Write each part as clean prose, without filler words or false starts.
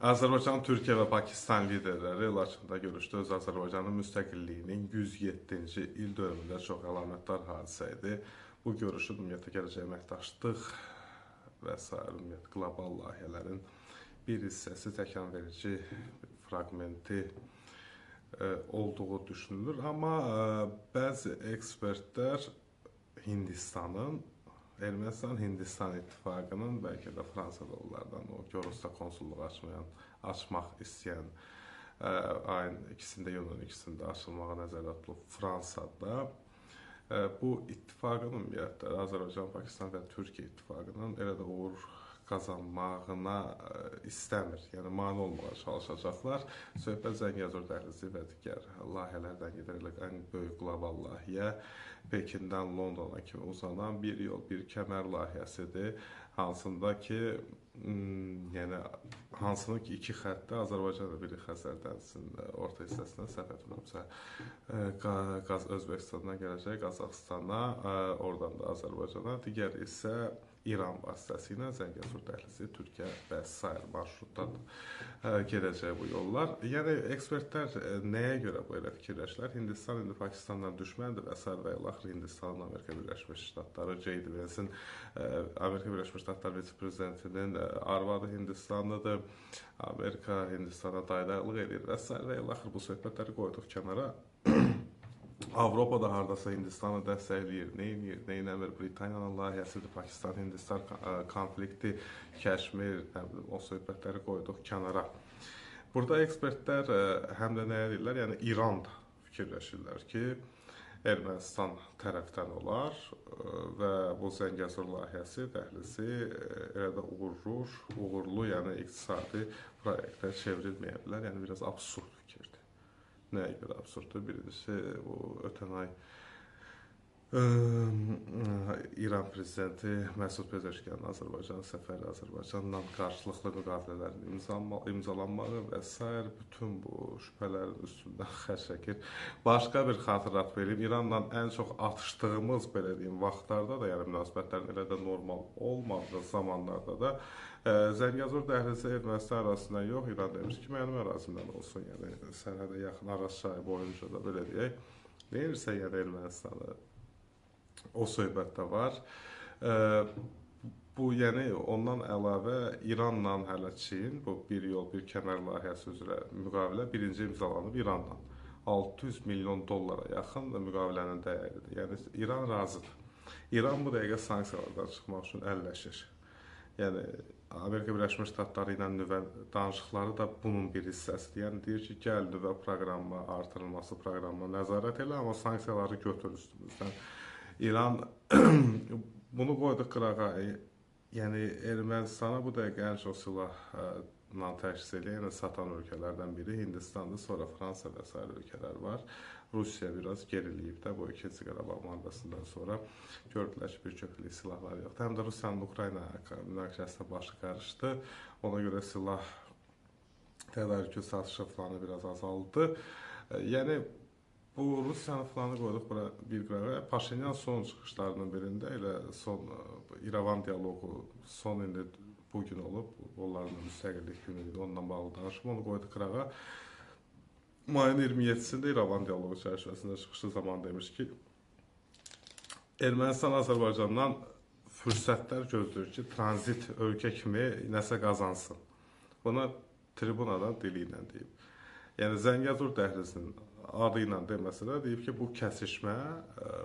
Azərbaycan, Türkiyə və Pakistan liderləri Laçında görüşdü. Öz Azərbaycanın müstəqilliyinin 107-ci il dönümündə çox əlamətdar hadisə idi. Bu görüşün ümumiyyətlə gələcək əməkdaşlıq və sair ümumiyyətlə qlobal layihələrin bir hissəsi, təkanverici fraqmenti olduğu düşünülür. Amma bəzi ekspertlər Hindistanın, Ermənistan-Hindistan ittifaqının, bəlkə də Fransada onlardan o Gorosda konsulluq açmaq istəyən ayın ikisində, iyunun ikisində açılmağa nəzərdə tutulub Fransada bu ittifaqın ümumiyyətlə Azərbaycan, Pakistan və Türkiyə ittifaqının elə də uğur qazanmağına istəmir, yəni mane olmağa çalışacaqlar. Söhbət Zəngəzur dəhlizi və digər layihələrdən gedir. Ən böyük qlobal layihə Pekindən Londona kimi uzanan bir yol, bir kəmər layihəsidir. Hansında ki, yəni hansının ki iki xəttdə Azərbaycan və biri Xəzər dənizinin orta hissəsindən səhv etmirəmsə qaz Özbəkistandan gələcək, Qazaxıstana, oradan da Azərbaycana, digər isə İran vasitəsilə Zəngəzur dəhlizi, Türkiyə və sair marşrutdan gedəcək bu yollar. Yəni ekspertlər nəyə görə belə fikirləşirlər? Hindistan indi Pakistandan düşməndir və sair və ilaxır Hindistanın Amerika Birləşmiş Ştatları, J.D. Vance'in Amerika Birləşmiş Ştatları vitse-prezidentinin arvadı Hindistanlıdır. Amerika Hindistana dayıdaqlıq edir və sair və ilaxır bu söhbətləri qoyduq kənara. Avropada hardasa Hindistanı dəstəkləyir, neynəmir, Britaniyanın layihəsidir, Pakistan-Hindistan konflikti, Kəşmir, o söhbətləri qoyduq kənara. Burada ekspertlər həm də nəyə deyirlər, yəni İran da fikirləşirlər ki, Ermənistan tərəfdən olar və bu Zəngəzur layihəsi, dəhlizi elə də uğurlu, yəni iqtisadi proyektə çevrilməyə bilər, yəni biraz absurd fikirdir. Nəyə görə absurddur? Birincisi, bu ötən ay İran prezidenti Məsud Pezeşkiyanın Azərbaycan səfəri, Azərbaycanla qarşılıqlı müqavilələrin imzalanmağı və s. bütün bu şübhələrin üstündən xərc çəkir. Başqa bir xatırlat vereyim, İranla ən çox atışdığımız, belə deyim, vaxtlarda da, yəni münasibətlərin elə də normal olmadığı zamanlarda da Zəngəzur dəhlizi Ermənistan arasında yox, İran demiş ki, mənim ərazimdən olsun, yəni sərhədə yaxın Araz çayı boyunca da belə deyək. Neyirsə, yəni Ermənistanı o söhbətdə var. Bu, yəni ondan əlavə İranla hələ Çin, bu bir yol, bir kəmər layihəsi üzrə müqavilə birinci imzalanıb İranla. 600 milyon dollara yaxın müqavilənin dəyəridir. Yəni İran razıdır. İran bu dəqiqə sanksiyalardan çıxmaq üçün əlləşir. Yəni Amerika Birləşmiş Ştatları ilə nüvə danışıqları da bunun bir hissəsidir. Yəni deyir ki, gəl nüvə proqramı, artırılması proqramına nəzarət elə, amma sanksiyaları götür üstümüzdən. İran bunu qoydu qırağa, yəni Ermənistana bu dəqiqə ən çox silahla təşkil edən, yəni satan ölkələrdən biri Hindistandır, sonra Fransa və s. ölkələr var. Rusiya biraz geriliyib də bu ikinci Qarabağ müharibəsindən sonra gördülər ki, bir köpüklik silahlar yoxdur. Həm də Rusiyanın Ukrayna münaqişəsində başı qarışdı. Ona görə silah tədarükü satışı planı biraz azaldı. Yəni bu Rusiyanın planı qoyduq bura bir qırağa. Paşinyan son çıxışlarının birində elə son İrəvan dialoqu son indi bugün olub. Onların müstəqillik günü idi, onunla bağlı danışıb, onu qoydu qırağa. Mayın 27-sində İrəvan dialoqu çərçivəsində çıxışı zaman demiş ki, Ermənistan Azərbaycandan fürsətlər gözləyir ki, tranzit ölkə kimi nəsə qazansın. Buna tribunadan dili ilə deyib. Yəni Zəngəzur dəhlizinin adı ilə deməsə də deyib ki, bu kəsişmə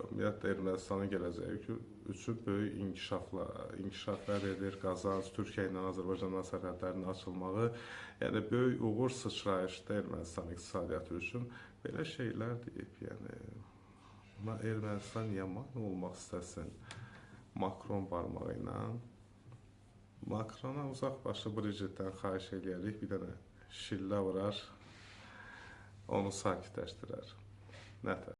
ümumiyyətlə Ermənistanın gələcəyi üçün böyük inkişaf əldə edir, qazanc, Türkiyə ilə Azərbaycanın sərhədlərinin açılmağı, yəni böyük uğur sıçrayışda Ermənistan iqtisadiyyatı üçün belə şeylər deyib. Yəni Ermənistan niyə mane olmaq istəsin Makron barmağı ilə? Makrona uzaq başlı Bridgetdən xahiş eləyərik, bir dənə şillə vurar, onu sakitləşdirər. Nətər?